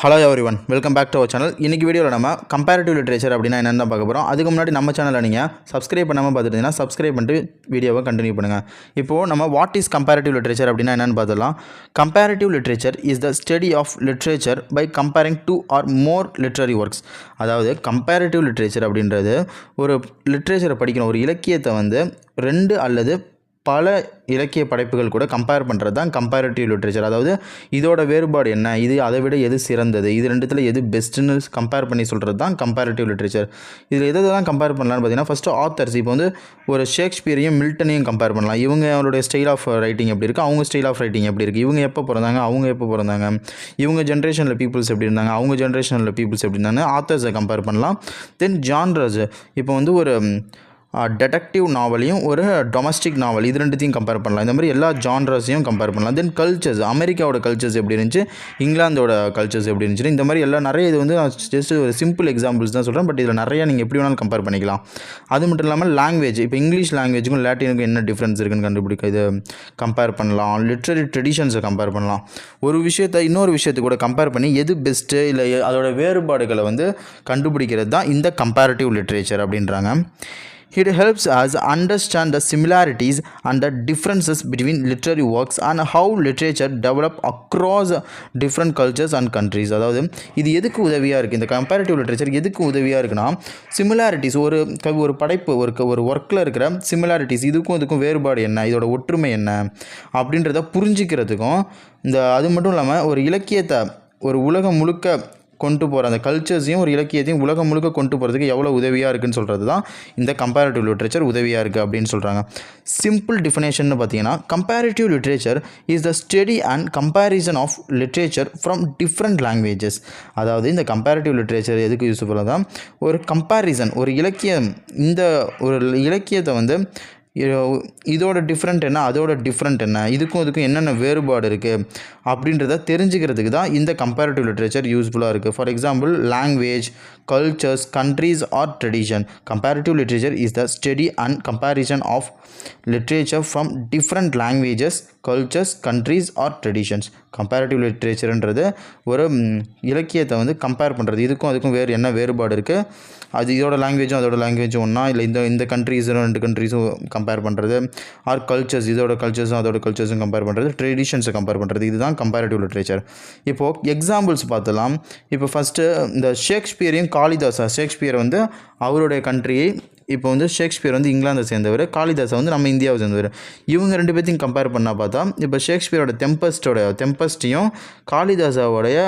Hello everyone, welcome back to our channel. இன்றைக்கி வீடியோவில் நம்ம கம்பேரிட்டிவ் லிட்ரேச்சர் அப்படின்னா என்னென்னு பார்க்க போகிறோம். அதுக்கு முன்னாடி நம்ம சேனலில் நீங்கள் சப்ஸ்கிரைப் பண்ணாமல் பார்த்துட்டீங்கன்னா சப்ஸ்கிரைப் பண்ணிட்டு வீடியோவை கண்டினியூ பண்ணுங்கள். இப்போது நம்ம வாட் இஸ் கம்பேரிட்டிவ் லிட்ரேச்சர் அப்படின்னா என்னென்னு பார்த்துடலாம். Comparative literature is the study of literature by comparing two or more literary works. அதாவது கம்பேரிட்டிவ் லிட்ரேச்சர் அப்படின்றது ஒரு லிட்ரேச்சரை படிக்கணும், ஒரு இலக்கியத்தை வந்து 2 அல்லது பல இலக்கிய படைப்புகள் கூட கம்பேர் பண்ணுறது தான் கம்பேரிட்டிவ் லிட்ரேச்சர். அதாவது இதோட வேறுபாடு என்ன, இது அதை விட எது சிறந்தது, இது ரெண்டுத்தில் எது பெஸ்ட்டுன்னு கம்பேர் பண்ணி சொல்கிறது தான் கம்பேரிட்டிவ் லிட்ரேச்சர். இதில் எதை தான் கம்பேர் பண்ணலான்னு பார்த்தீங்கன்னா, ஃபஸ்ட்டு ஆத்தர்ஸ். இப்போ வந்து ஒரு ஷேக்ஸ்பியரையும் மில்டனையும் கம்பேர் பண்ணலாம். இவங்க அவருடைய ஸ்டைல் ஆஃப் ரைட்டிங் எப்படி இருக்குது, அவங்க ஸ்டைல் ஆஃப் ரைட்டிங் எப்படி இருக்குது, இவங்க எப்போ பிறந்தாங்க, அவங்க எப்போ பிறந்தாங்க, இவங்க ஜென்ரேஷனில் பீப்புள்ஸ் எப்படி இருந்தாங்க, அவங்க ஜென்ரேஷனில் பீப்புள்ஸ் எப்படி இருந்தாங்க, ஆத்தர்ஸை கம்பேர் பண்ணலாம். தென் ஜான்ரஸ். இப்போ வந்து ஒரு டெடெக்டிவ் நாவலையும் ஒரு டொமஸ்டிக் நாவல், இது ரெண்டுத்தையும் கம்பேர் பண்ணலாம். இந்த மாதிரி எல்லா ஜான்ரஸையும் கம்பேர் பண்ணலாம். தென் கல்ச்சர்ஸ், அமெரிக்காவோட கல்ச்சர்ஸ் எப்படி இருந்துச்சு, இங்கிலாந்தோட கல்ச்சர்ஸ் எப்படி இருந்துச்சு, இந்த மாதிரி எல்லாம் நிறைய. இது வந்து ஜஸ்ட் ஒரு சிம்பிள் எக்ஸாம்பிள்ஸ் தான் சொல்கிறேன், பட் இதில் நிறையா நீங்கள் எப்படி வேணாலும் கம்பேர் பண்ணிக்கலாம். அது மட்டும் இல்லாமல் லாங்குவேஜ், இப்போ இங்கிலீஷ் லாங்குவேஜுக்கும் லாட்டினுக்கும் என்ன டிஃப்ரென்ஸ் இருக்குன்னு கண்டுபிடிக்க இது கம்பேர் பண்ணலாம். லிட்ரரி ட்ரெடிஷன்ஸை கம்பேர் பண்ணலாம். ஒரு விஷயத்தை இன்னொரு விஷயத்தை கூட கம்பேர் பண்ணி எது பெஸ்ட்டு இல்லை அதோட வேறுபாடுகளை வந்து கண்டுபிடிக்கிறது தான் இந்த கம்பேரிட்டிவ் லிட்ரேச்சர் அப்படின்றாங்க. It helps us understand the similarities and the differences between literary works and how literature develop across different cultures and countries. அதாவது இது எதுக்கு உதவியாக இருக்குது, இந்த கம்பேரிட்டிவ் லிட்ரேச்சர் எதுக்கு உதவியாக இருக்குன்னா, சிமிலாரிட்டிஸ், ஒரு படைப்பு, ஒரு ஒர்க்கில் இருக்கிற சிமிலாரிட்டிஸ், இதுக்கும் வேறுபாடு என்ன, இதோட ஒற்றுமை என்ன அப்படின்றத புரிஞ்சிக்கிறதுக்கும், அது மட்டும் இல்லாமல் ஒரு இலக்கியத்தை ஒரு உலகம் முழுக்க கொண்டு போகிற அந்த கல்ச்சர்ஸையும் ஒரு இலக்கியத்தையும் உலகம் முழுக்க கொண்டு போகிறதுக்கு எவ்வளோ உதவியாக இருக்குதுன்னு சொல்கிறது தான் இந்த கம்பேரிட்டிவ் லிட்ரேச்சர் உதவியாக இருக்குது அப்படின்னு சொல்கிறாங்க. சிம்பிள் டிஃபினேஷன் பார்த்தீங்கன்னா, comparative literature is the study and comparison of literature from different languages. அதாவது இந்த கம்பேரிட்டிவ் லிட்ரேச்சர் எதுக்கு யூஸ்ஃபுல்லாக தான், ஒரு கம்பேரிசன், ஒரு இலக்கியம், இந்த ஒரு இலக்கியத்தை வந்து இதோட டிஃப்ரெண்ட் என்ன, அதோட டிஃப்ரெண்ட் என்ன, இதுக்கும் என்னென்ன வேறுபாடு இருக்குது அப்படின்றத தெரிஞ்சுக்கிறதுக்கு தான் இந்த கம்பேரிட்டிவ் லிட்ரேச்சர் யூஸ்ஃபுல்லாக இருக்குது. For example, language, cultures, countries or tradition. Comparative literature is the study and comparison of literature from different languages, cultures, countries or traditions. Comparative லிட்ரேச்சர்ன்றது ஒரு இலக்கியத்தை வந்து கம்பேர் பண்ணுறது, அதுக்கும் வேறு என்ன வேறுபாடு இருக்குது, அது இதோட லாங்குவேஜும் அதோட லாங்குவேஜும் ஒன்றா, இல்லை இந்த கண்ட்ரீஸும் 2 கண்ட்ரீஸும் கம்பேர் பண்ணுறது, ஆர் கல்ச்சர்ஸ், இதோட கல்ச்சர்ஸும் அதோட கல்ச்சர்ஸும் கம்பேர் பண்ணுறது, ட்ரெடிஷன்ஸை கம்பேர் பண்ணுறது. இதுதான் கம்பேரிட்டிவ் லிட்ரேச்சர். இப்போது எக்ஸாம்பிள்ஸ் பார்த்துலாம். இப்போ ஃபஸ்ட்டு இந்த ஷேக்ஸ்பியரையும் ஷேக்ஸ்பியர் வந்து அவருடைய கண்ட்ரியை, இப்போ வந்து ஷேக்ஸ்பியர் வந்து இங்கிலாந்தை சேர்ந்தவர், காளிதாசை வந்து நம்ம இந்தியாவை சேர்ந்தவர். இவங்க 2 பேர்த்தையும் கம்பேர் பண்ணால் பார்த்தா, இப்போ ஷேக்ஸ்பியரோட டெம்பஸ்ட்டையும் காளிதாசாவோடைய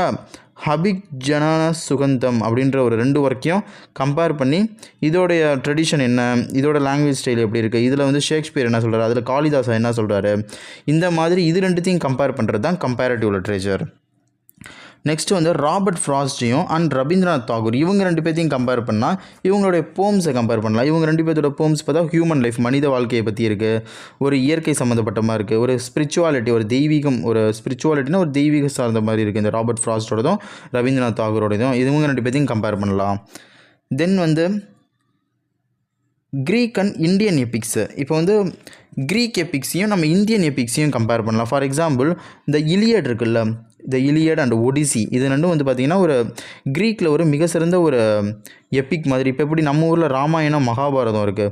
அபிஜனன சுகந்தம் அப்படின்ற ஒரு 2 ஒர்க்கையும் கம்பேர் பண்ணி, இதோடைய ட்ரெடிஷன் என்ன, இதோட லாங்குவேஜ் ஸ்டைல் எப்படி இருக்குது, இதில் வந்து ஷேக்ஸ்பியர் என்ன சொல்கிறார், அதில் காளிதாசா என்ன சொல்கிறாரு, இந்த மாதிரி இது 2த்தையும் கம்பேர் பண்ணுறது தான் கம்பேரிட்டிவ் லிட்ரேச்சர். நெக்ஸ்ட்டு வந்து ராபர்ட் ஃப்ராஸ்ட்டையும் அண்ட் ரவீந்திரநாத் தாகூர், இவங்க 2 பேர்த்தையும் கம்பேர் பண்ணால் இவங்களுடைய போம்ஸை கம்பேர் பண்ணலாம். இவங்க 2 பேர்த்தோட போம்ஸ் பார்த்தா ஹியூமன் லைஃப், மனித வாழ்க்கையை பற்றி இருக்குது, ஒரு இயற்கை சம்மந்தப்பட்ட மாதிரி இருக்குது, ஒரு ஸ்பிரிச்சுவாலிட்டி, ஒரு தெய்வீகம், ஒரு ஸ்பிரிச்சுவாலிட்டினா ஒரு தெய்வீக சார்ந்த மாதிரி இருக்குது இந்த ராபர்ட் ஃப்ராஸ்டோடதும் ரவீந்திரநாத் தாகூரோடதும். இவங்க 2 பேர்த்தையும் கம்பேர் பண்ணலாம். தென் வந்து க்ரீக் அண்ட் இந்தியன் எபிக்ஸு. இப்போ வந்து க்ரீக் எபிக்ஸையும் நம்ம இந்தியன் எபிக்ஸையும் கம்பேர் பண்ணலாம். ஃபார் எக்ஸாம்பிள், இந்த இலியட் இருக்குல்ல, த இலியட் அண்ட் ஒடிசி, இது 2 வந்து பார்த்திங்கன்னா ஒரு க்ரீக்கில் ஒரு மிக சிறந்த ஒரு எப்பிக் மாதிரி. இப்போ எப்படி நம்ம ஊரில் ராமாயணம் மகாபாரதம் இருக்குது,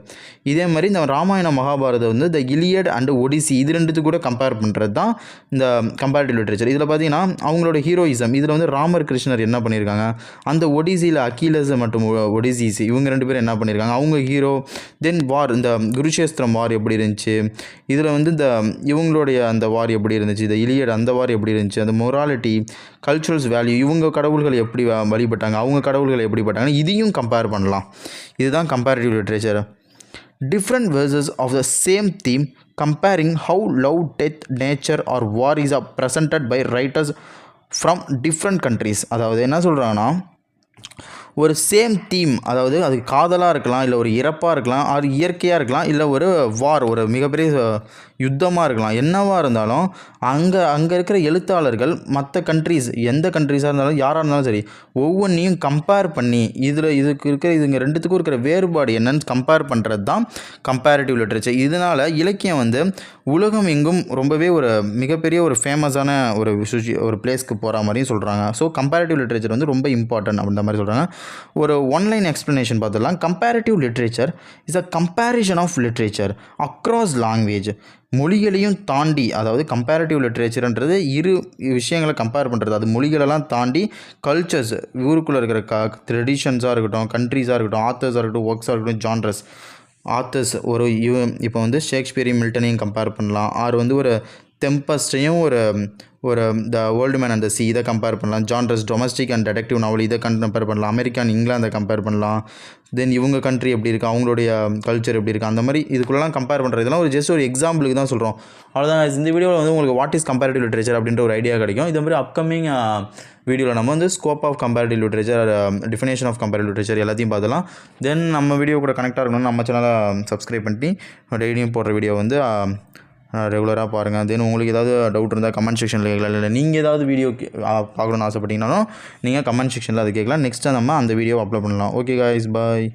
இதே மாதிரி இந்த ராமாயணம் மகாபாரதம் வந்து த இலியட் அண்ட் ஒடிசி, இது 2 கூட கம்பேர் பண்ணுறது தான் இந்த கம்பேரிட்டிவ் லிட்ரேச்சர். இதில் பார்த்திங்கன்னா அவங்களோட ஹீரோயிசம், இதில் வந்து ராமர் கிருஷ்ணர் என்ன பண்ணியிருக்காங்க, அந்த ஒடிசியில் அகிலஸ் மற்றும் ஒடிசிஸ் இவங்க 2 பேரும் என்ன பண்ணியிருக்காங்க, அவங்க ஹீரோ. தென் வார், இந்த குருஷேஸ்திரம் வார் எப்படி இருந்துச்சு, இதில் வந்து இந்த இவங்களுடைய அந்த வார் எப்படி இருந்துச்சு, இந்த இலியட் அந்த வார் எப்படி இருந்துச்சு, அந்த மொராலிட்டி, கல்ச்சுரல்ஸ் வேல்யூ, இவங்க கடவுள்கள் எப்படி வழிபட்டாங்க, அவங்க கடவுள்களை எப்படி பட்டாங்க, இதையும் கம்பேர் பண்ணலாம். இதுதான் comparative literature. Different versions of the same theme comparing how love, death, nature or war is presented by writers from different countries. அதாவது என்ன சொல்கிறாங்கன்னா, ஒரு சேம் தீம், அதாவது அது காதலாக இருக்கலாம், இல்லை ஒரு இறப்பாக இருக்கலாம், அது இயற்கையாக இருக்கலாம், இல்லை ஒரு வார், ஒரு மிகப்பெரிய யுத்தமாக இருக்கலாம், என்னவாக இருந்தாலும் அங்கே இருக்கிற எழுத்தாளர்கள் மற்ற கண்ட்ரீஸ் எந்த கண்ட்ரீஸாக இருந்தாலும் யாராக இருந்தாலும் சரி ஒவ்வொன்றையும் கம்பேர் பண்ணி இதுக்கு இருக்கிற இதுங்க ரெண்டுத்துக்கும் இருக்கிற வேறுபாடு என்னன்னு கம்பேர் பண்ணுறது தான் கம்பேரிட்டிவ் லிட்ரேச்சர். இதனால் இலக்கியம் வந்து உலகம் எங்கும் ரொம்பவே ஒரு மிகப்பெரிய ஒரு ஃபேமஸான ஒரு பிளேஸ்க்கு போகிற மாதிரியும் சொல்கிறாங்க. ஸோ கம்பேரிட்டிவ் லிட்ரேச்சர் வந்து ரொம்ப இம்பார்ட்டன்ட் அப்படின்ற மாதிரி சொல்கிறாங்க. ஒரு ஒன்லைன் எக்ஸ்ப்ளனேஷன் பார்த்துடலாம். Comparative literature is a comparison of literature across language. மொழிகளையும் தாண்டி, அதாவது கம்பேரிட்டிவ் லிட்ரேச்சர்ன்றது இரு விஷயங்களை கம்பேர் பண்ணுறது. அது மொழிகளெல்லாம் தாண்டி கல்ச்சர்ஸ், ஊருக்குள்ளே இருக்கிற ட்ரெடிஷன்ஸாக இருக்கட்டும், கண்ட்ரீஸாக இருக்கட்டும், ஆத்தர்ஸாக இருக்கட்டும், ஒர்க்ஸாக இருக்கட்டும், ஜான்ரஸ் ஆத்தர்ஸ் இப்போ வந்து ஷேக்ஸ்பியரையும் மில்டனையும் கம்பேர் பண்ணலாம். வந்து ஒரு டெம்பஸ்ட்டையும் ஒரு the world man and the C இதை கம்பேர் பண்ணலாம். ஜான்ரஸ் டொமஸ்டிக் அண்ட் டெடெக்டிவ் நாவல் இதை கம்பேர் பண்ணலாம். அமெரிக்கா அண்ட் இங்கிலாந்தை கம்பேர் பண்ணலாம். தென் இவங்க கண்ட்ரி எப்படி இருக்குது, அவங்களுடைய கல்ச்சர் எப்படி இருக்குது, அந்த மாதிரி இதுக்குள்ளெல்லாம் கம்பேர் பண்ணுறது. இதெல்லாம் ஜஸ்ட் ஒரு எக்ஸாம்பிளுக்கு தான் சொல்கிறோம். அவ்வளோதான். இந்த வீடியோவில் வந்து உங்களுக்கு வாட் இஸ் கம்பேரிட்டிவ் லிட்ரேச்சர் அப்படின்ற ஒரு ஐடியா கிடைக்கும். இதே மாதிரி அப்கமிங் வீடியோவில் நம்ம வந்து scope of comparative literature, definition of comparative literature எல்லாத்தையும் பார்த்தலாம். தென் நம்ம வீடியோ கூட கனெக்டாக இருக்கணும்னு நம்ம சேனலை சப்ஸ்கிரைப் பண்ணி டெய்லியும் போடுற வீடியோ வந்து ரெகுலராக பாருங்கள். தென் உங்களுக்கு ஏதாவது டவுட் இருந்தால் கமெண்ட் செக்ஷனில் கேட்கலாம். இல்லை நீங்கள் ஏதாவது வீடியோ பார்க்கணுன்னு ஆசைப்பட்டீங்கன்னாலும் நீங்கள் கமெண்ட் செக்ஷனில் அது கேட்கலாம். நெக்ஸ்ட்டு நம்ம அந்த வீடியோவை அப்லோட் பண்ணலாம். ஓகே காய்ஸ், பாய்.